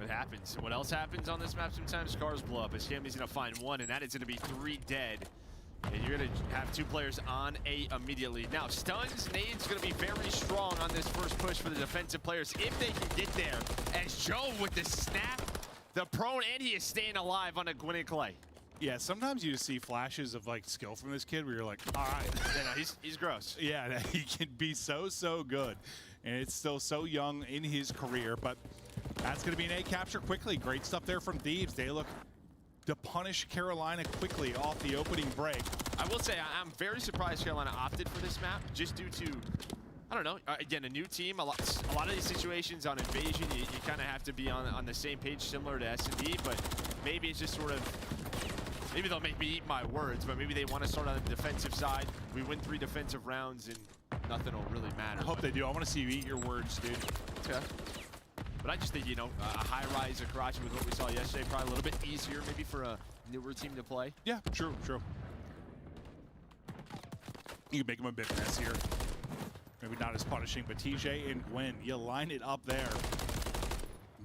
what happens. What else happens on this map sometimes? Cars blow up. As Cammy's going to find one, and that is going to be 3 dead. And you're going to have 2 players on A immediately. Now, stuns, nades going to be very strong on this first push for the defensive players if they can get there. As Joe with the snap, the prone, and he is staying alive on a Gwyn and Clay. Yeah, sometimes you just see flashes of like skill from this kid where you're like, all right. Yeah, no, he's gross. Yeah, he can be so good. And it's still so young in his career, but that's going to be an A capture quickly. Great stuff there from Thieves. They look to punish Carolina quickly off the opening break. I will say I'm very surprised Carolina opted for this map just due to, I don't know, again, a new team. A lot of these situations on Invasion, you kind of have to be on the same page, similar to S&D, but maybe it's just sort of, maybe they'll make me eat my words, but maybe they want to start on the defensive side. We win 3 defensive rounds and nothing will really matter. I hope they do. I want to see you eat your words, dude. Okay. But I just think, you know, a high-rise of Karachi with what we saw yesterday, probably a little bit easier maybe for a newer team to play. Yeah, true. You can make them a bit messier. Maybe not as punishing, but TJ and Gwyn, you line it up there.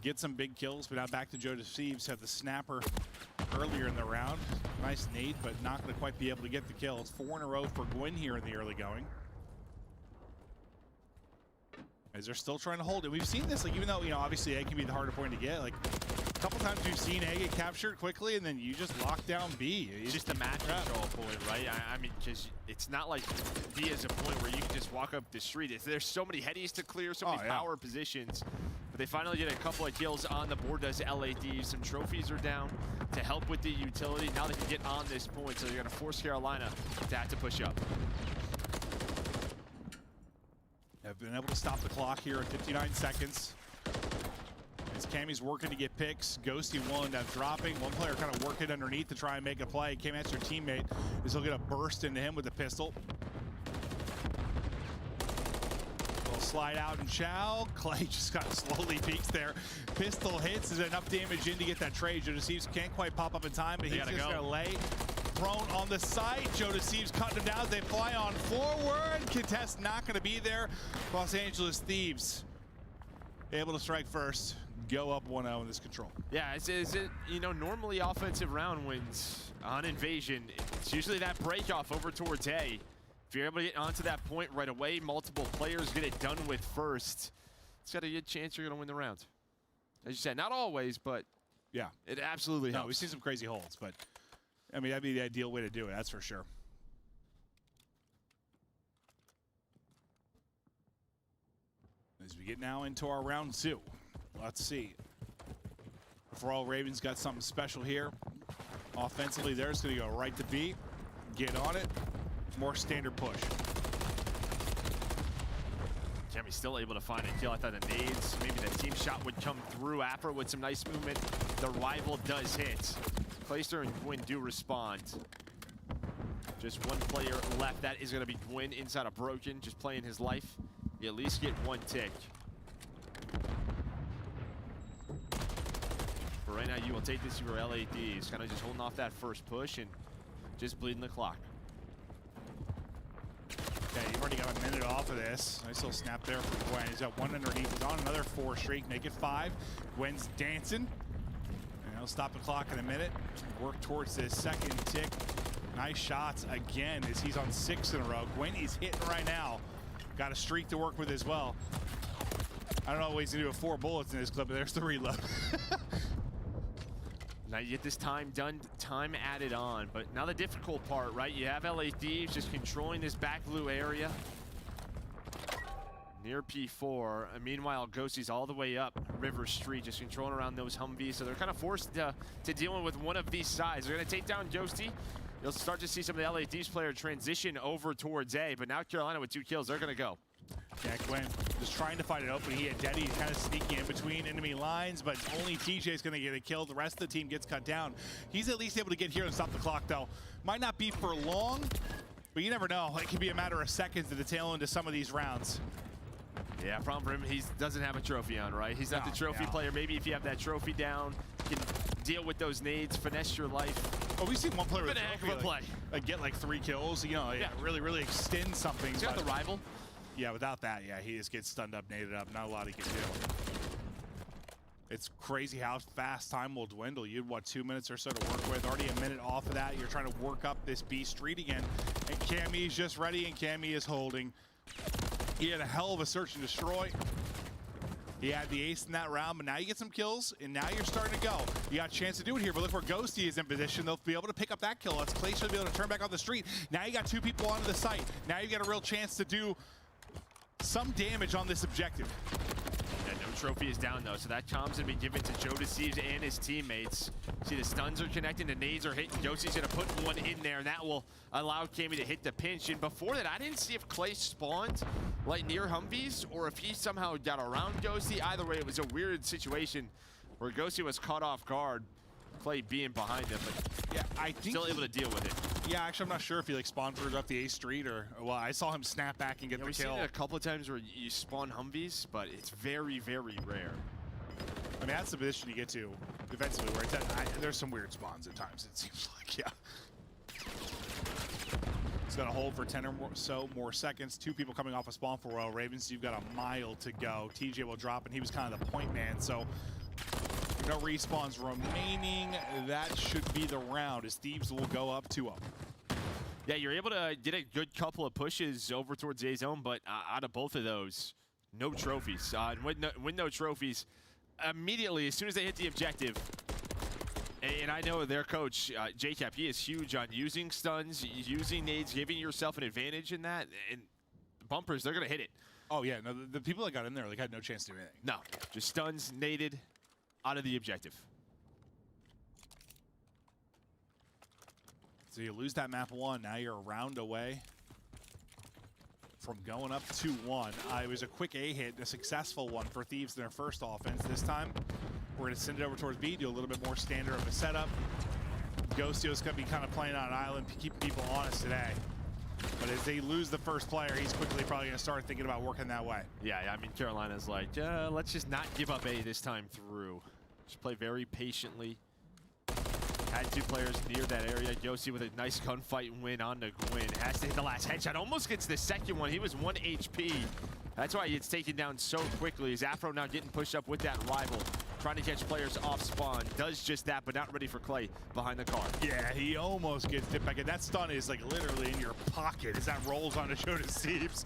Get some big kills, but now back to Joe Thieves. Had the snapper earlier in the round. Nice nade, but not going to quite be able to get the kills. 4 in a row for Gwyn here in the early going. As they're still trying to hold it. We've seen this, like, even though, you know, obviously A can be the harder point to get, like, a couple times we've seen A get captured quickly and then you just lock down B. It's just a match control point, right? I mean, because it's not like B is a point where you can just walk up the street. There's so many headies to clear, so many power positions. But they finally get a couple of kills on the board as LAD. Some trophies are down to help with the utility. Now they can get on this point, so they're going to force Carolina to have to push up. Have been able to stop the clock here at 59 seconds. As Cammy's working to get picks, Ghosty will end up dropping. One player kind of working underneath to try and make a play. Came at your teammate, as he'll get a burst into him with the pistol. Will slide out and Chow. Clay just kind of slowly peeks there. Pistol hits, is enough damage in to get that trade. Joe Thieves can't quite pop up in time, but he's just gonna lay. Prone on the site. Joe Thieves cutting him down. They fly on forward. Contest not going to be there. Los Angeles Thieves able to strike first. Go up 1-0 in this control. Yeah, is it, you know, normally offensive round wins on Invasion. It's usually that break off over towards A. If you're able to get onto that point right away, multiple players get it done with first, it's got a good chance you're going to win the round. As you said, not always, but yeah, it absolutely helps. No, we've seen some crazy holds, but I mean, that'd be the ideal way to do it, that's for sure. As we get now into our round 2, let's see. For all Ravens got something special here. Offensively, they're just going to go right to B, get on it, more standard push. Cammy's still able to find a kill. I thought the nades, maybe the team shot would come through Afra with some nice movement. The rival does hit. Clayster and Gwyn do respond. Just one player left. That is going to be Gwyn inside of Broken, just playing his life. You at least get 1 tick. For right now, you will take this to your LADs. Kind of just holding off that first push and just bleeding the clock. Yeah, you've already got a minute off of this. Nice little snap there for Gwyn. He's got 1 underneath. He's on another 4 streak. Make it 5. Gwyn's dancing. He'll stop the clock in a minute. Work towards this second tick. Nice shots again as he's on 6 in a row. Gwyn, he's hitting right now. Got a streak to work with as well. I don't know what he's gonna do with 4 bullets in this clip, but there's the reload. Now you get this time done, time added on. But now the difficult part, right? You have LA Thieves just controlling this back blue area. Near P4, and meanwhile, Ghosty's all the way up River Street, just controlling around those Humvees, so they're kind of forced to deal with one of these sides. They're going to take down Ghosty. You'll start to see some of the LA Thieves player transition over towards A, but now Carolina with 2 kills, they're going to go. Yeah, Gwyn just trying to find it open. He had Deddy kind of sneaking in between enemy lines, but only TJ's going to get a kill. The rest of the team gets cut down. He's at least able to get here and stop the clock, though. Might not be for long, but you never know. It could be a matter of seconds to the tail end of some of these rounds. Yeah, problem for him, he doesn't have a trophy on, right? He's not the trophy player. Maybe if you have that trophy down, you can deal with those nades, finesse your life. Oh, we've seen one player with a trophy, play. Like get like 3 kills, you know, really extend something. He's got the rival. Yeah, without that, yeah, he just gets stunned up, naded up. Not a lot he can do. It's crazy how fast time will dwindle. You had, what, 2 minutes or so to work with. Already a minute off of that. You're trying to work up this B street again. And Cammy's just ready, and Cammy is holding. He had a hell of a search and destroy. He had the ace in that round, but now you get some kills, and now you're starting to go. You got a chance to do it here, but look where Ghosty is in position. They'll be able to pick up that kill. That's Clay should be able to turn back on the street. Now you got 2 people onto the site. Now you get a real chance to do some damage on this objective. Yeah, no trophy is down though, so that comm's gonna be given to Joe Thieves and his teammates. See, the stuns are connecting, the nades are hitting. Ghosty's gonna put one in there, and that will allow Cammy to hit the pinch. And before that, I didn't see if Clay spawned like near Humvees or if he somehow got around Ghosty. Either way, it was a weird situation where Ghosty was caught off guard, Clay being behind him, but yeah, I think still able to deal with it. Yeah, actually, I'm not sure if he like spawned further up the A street or, well, I saw him snap back and get the We've kill. seen it a couple of times where you spawn Humvees, but it's very, very rare. I mean, that's the position you get to defensively where it's at. There's some weird spawns at times, it seems like, yeah. He's got to hold for 10 or so more seconds. 2 people coming off a spawn for Royal Ravens. You've got a mile to go. TJ will drop, and he was kind of the point man, so no respawns remaining. That should be the round as Thieves will go up 2-0. Yeah, you're able to get a good couple of pushes over towards A zone, but out of both of those, no trophies. And with no trophies, immediately, as soon as they hit the objective, and I know their coach, JCap, he is huge on using stuns, using nades, giving yourself an advantage in that, and bumpers, they're going to hit it. Oh, yeah. No, the people that got in there like had no chance to do anything. No, just stuns, naded, out of the objective. So you lose that map 1. Now you're a round away from going up 2-1. It was a quick A hit, a successful one for Thieves in their first offense. This time, we're going to send it over towards B, do a little bit more standard of a setup. Ghostio's going to be kind of playing on an island, keeping people honest today. But as they lose the first player, he's quickly probably going to start thinking about working that way. Yeah, I mean, Carolina's like, let's just not give up A this time through. Just play very patiently. Had 2 players near that area. Ghosty with a nice gunfight win on the Gwyn. Has to hit the last headshot. Almost gets the second one. He was 1 HP. That's why it's taken down so quickly. Is Afro now getting pushed up with that rival. Trying to catch players off spawn. Does just that, but not ready for Clay behind the car. Yeah, he almost gets dipped back in. That stun is like literally in your pocket as that rolls onto Joe Thieves.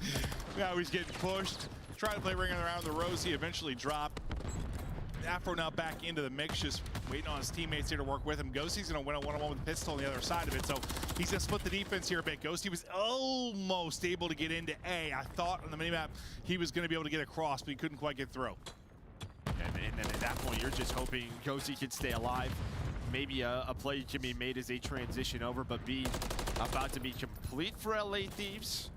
Now he's getting pushed. Trying to play ring around the rosy. Eventually drop. Afro now back into the mix, just waiting on his teammates here to work with him. Ghosty's going to win a one-on-one with the pistol on the other side of it, so he's going to split the defense here a bit. Ghosty was almost able to get into A. I thought on the minimap he was going to be able to get across, but he couldn't quite get through. And then at that point, you're just hoping Ghosty can stay alive. Maybe a play can be made as they transition over, but B about to be complete for LA Thieves.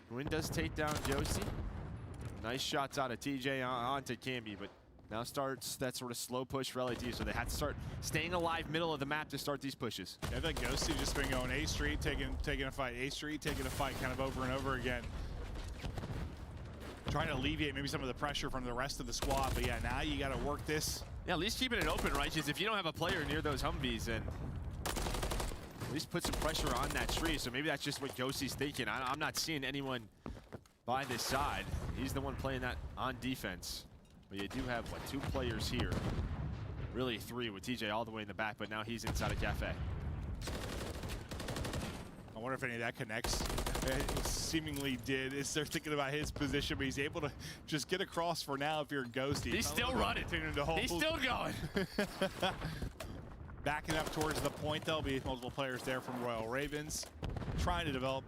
Gwyn does take down Ghosty. Nice shots out of TJ onto Camby, but now starts that sort of slow push for LA Thieves, so they had to start staying alive middle of the map to start these pushes. Yeah, I think Ghosty just been going A Street, taking a fight, A Street, taking a fight kind of over and over again. Trying to alleviate maybe some of the pressure from the rest of the squad, but yeah, now you got to work this. Yeah, at least keeping it open, right? Because if you don't have a player near those Humvees, then at least put some pressure on that tree. So maybe that's just what Ghosty's thinking. I'm not seeing anyone by this side. He's the one playing that on defense. But you do have, what, 2 players here. Really 3 with TJ all the way in the back, but now he's inside a cafe. I wonder if any of that connects. It seemingly did. Is they're thinking about his position, but he's able to just get across for now if you're Ghosty. He's still running. He's still going. Backing up towards the point, there'll be multiple players there from Royal Ravens. Trying to develop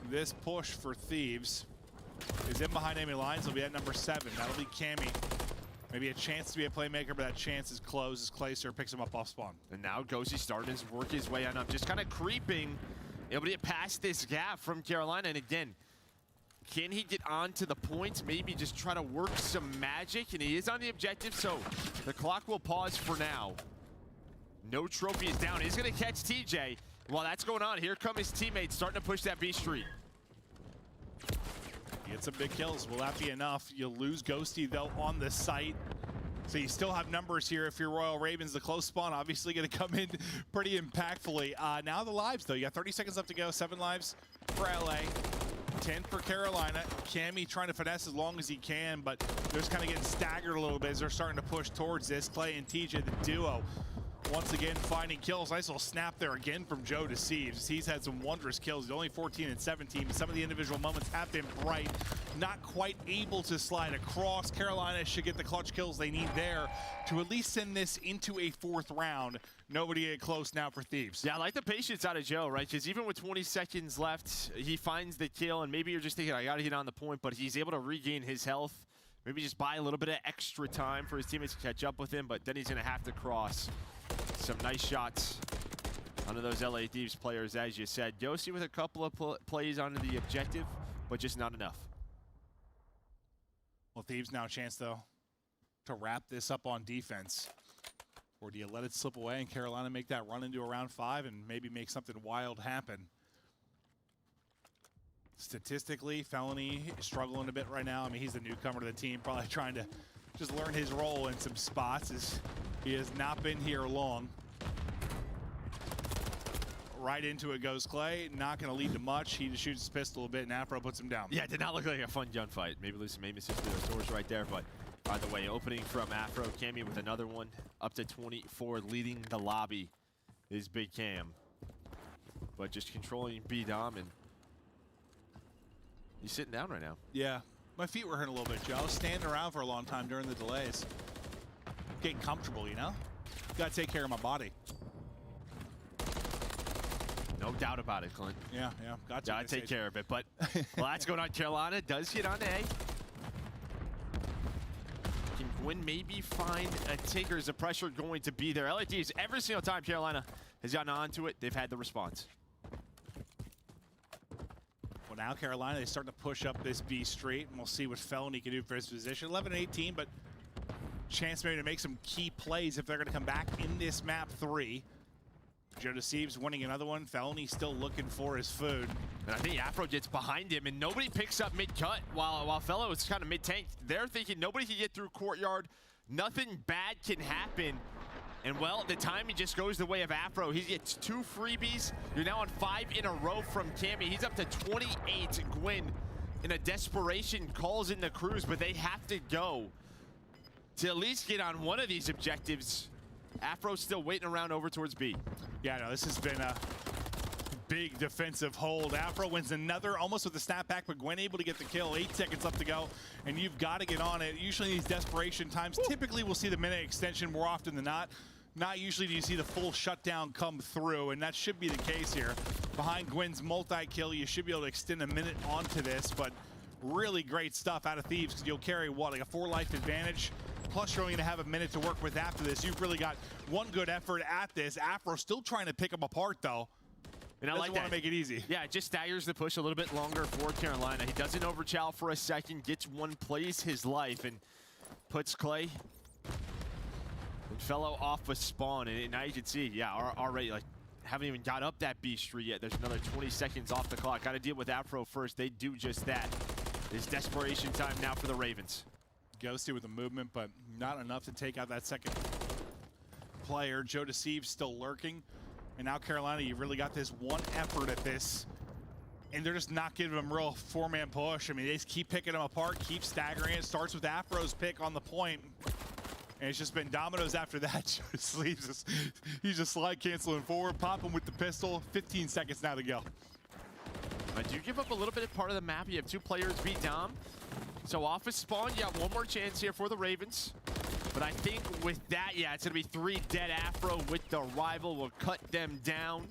this push for Thieves. Is in behind enemy lines. He'll be at number 7. That'll be Cammy. Maybe a chance to be a playmaker, but that chance is closed as Clayster picks him up off spawn. And now Ghosty starting to work his way on up, just kind of creeping, able to get past this gap from Carolina. And again, can he get onto the point? Maybe just try to work some magic, and he is on the objective, so the clock will pause for now. No trophy is down. He's gonna catch TJ. While that's going on, here come his teammates starting to push that B Street. You get some big kills. Will that be enough? You'll lose Ghosty, though, on the site. So you still have numbers here if you're Royal Ravens. The close spawn obviously going to come in pretty impactfully. Now the lives, though. You got 30 seconds left to go. 7 lives for LA. 10 for Carolina. Cammy trying to finesse as long as he can, but they're just kind of getting staggered a little bit as they're starting to push towards this. Clay and TJ, the duo, once again finding kills. Nice little snap there again from Joe to Thieves. He's had some wondrous kills. He's only 14 and 17, but some of the individual moments have been bright. Not quite able to slide across. Carolina should get the clutch kills they need there to at least send this into a 4th round. Nobody get close now for Thieves. Yeah, I like the patience out of Joe, right? Because even with 20 seconds left, he finds the kill, and maybe you're just thinking, I got to get on the point, but he's able to regain his health. Maybe just buy a little bit of extra time for his teammates to catch up with him, but then he's going to have to cross. Some nice shots onto those LA Thieves players, as you said. Yossi with a couple of plays onto the objective, but just not enough. Well, Thieves now a chance, though, to wrap this up on defense. Or do you let it slip away and Carolina make that run into a round 5 and maybe make something wild happen? Statistically, Felony is struggling a bit right now. I mean, he's the newcomer to the team, probably trying to just learn his role in some spots as he has not been here long. Right into it goes Clay. Not going to lead to much. He just shoots his pistol a bit, and Afro puts him down. Yeah, it did not look like a fun gunfight. Maybe lose some aim assist to those doors right there, but by the way, opening from Afro, Cammy with another one, up to 24, leading the lobby is Big Cam. But just controlling B-Dom, and he's sitting down right now. Yeah, my feet were hurting a little bit, Joe. I was standing around for a long time during the delays. Getting comfortable, you know? Gotta take care of my body. No doubt about it, Clint. Yeah, Gotta take care of it, but well, that's going on. Carolina does get on A. Can Gwyn maybe find a taker? Is the pressure going to be there? LA Thieves, every single time Carolina has gotten onto it, they've had the response. Well, now Carolina, they start to push up this B street, and we'll see what Felony can do for his position. 11 and 18, but chance maybe to make some key plays if they're going to come back in this map 3. Joe Deceives winning another one. Felony still looking for his food. And I think Afro gets behind him, and nobody picks up mid-cut while Fellow is kind of mid-tank. They're thinking nobody can get through courtyard. Nothing bad can happen. And, well, the timing just goes the way of Afro. He gets 2 freebies. You're now on 5 in a row from Cammy. He's up to 28. Gwyn, in a desperation, calls in the cruise, but they have to go to at least get on one of these objectives. Afro's still waiting around over towards B. Yeah, no, this has been a big defensive hold. Afro wins another, almost with the snapback, but Gwyn able to get the kill. 8 seconds left to go, and you've got to get on it. Usually in these desperation times, typically we'll see the minute extension more often than not. Not usually do you see the full shutdown come through, and that should be the case here. Behind Gwyn's multi-kill, you should be able to extend a minute onto this, but really great stuff out of Thieves, because you'll carry, what, like a 4-life advantage? Plus, you're only going to have a minute to work with after this. You've really got one good effort at this. Afro still trying to pick them apart, though. And I like that. Want to make it easy. Yeah, it just staggers the push a little bit longer for Carolina. He doesn't overchow for a second, gets one, plays his life, and puts Clay and Fellow off a spawn. And now you can see, yeah, already, like, haven't even got up that B street yet. There's another 20 seconds off the clock. Got to deal with Afro first. They do just that. It's desperation time now for the Ravens. Ghosty with the movement, but not enough to take out that second player. Joe Deceives still lurking. And now Carolina, you've really got this one effort at this. And they're just not giving them real 4-man push. I mean, they just keep picking them apart, keep staggering. It starts with Afro's pick on the point. And it's just been dominoes after that. Joe Deceives, he's just slide canceling forward, pop him with the pistol. 15 seconds now to go. I do give up a little bit of part of the map. You have 2 players beat Dom. So off his spawn, you got one more chance here for the Ravens. But I think with that, yeah, it's going to be 3 dead Afro with the rival. Will cut them down.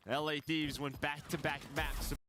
LA Thieves went back-to-back maps.